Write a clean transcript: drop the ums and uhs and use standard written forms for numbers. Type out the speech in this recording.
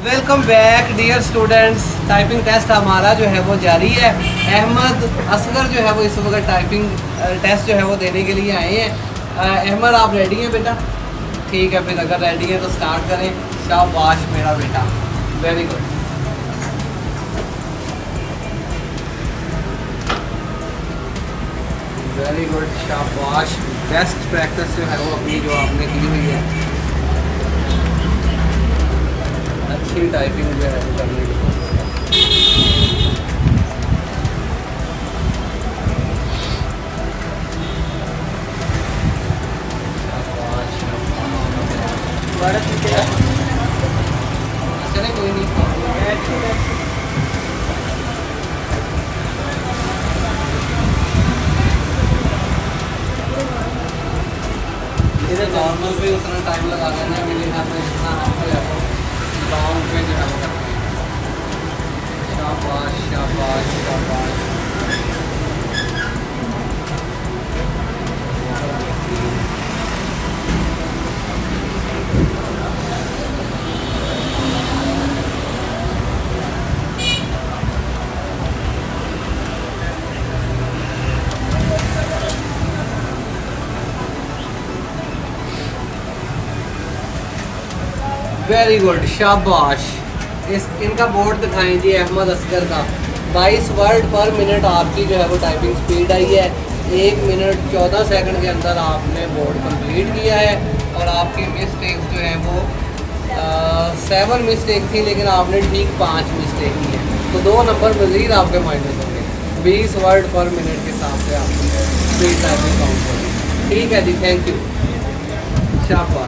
Welcome back dear students. Typing test हमारा जो है वो जारी है। अहमद असगर जो है वो इस वक्त टाइपिंग टेस्ट जो है वो देने के लिए आए हैं। अहमद आप रेडी हैं बेटा? ठीक है, फिर अगर रेडी है तो स्टार्ट करें। शाबाश मेरा बेटा, वेरी गुड। वेरी गुड, शाबाश। बेस्ट प्रैक्टिस जो है वो अपनी जो आपने की हुई है, अच्छी टाइपिंग जो है वो करने की। चले कोई नहीं, इधर नॉर्मल पे उतना टाइम लगा देना है, मेरे यहाँ पे इतना हम जो है वो लॉन्ग पे जो है वो करते हैं। शाबाश शाबाश शाबाश। वेरी गुड, शाबाश। इनका बोर्ड दिखाएं जी अहमद असगर का। 22 वर्ड पर मिनट आपकी जो है वो टाइपिंग स्पीड आई है। 1 मिनट 14 सेकंड के अंदर आपने बोर्ड कंप्लीट किया है। और आपकी मिस्टेक्स जो है वो 7 मिस्टेक थी, लेकिन आपने ठीक 5 मिस्टेक की है, तो 2 नंबर मज़ीद आपके माइनस होंगे। 20 वर्ड पर मिनट के हिसाब से आपकी स्पीड टाइपिंग काउंट होगी। ठीक है जी, थैंक यू, शाबाश।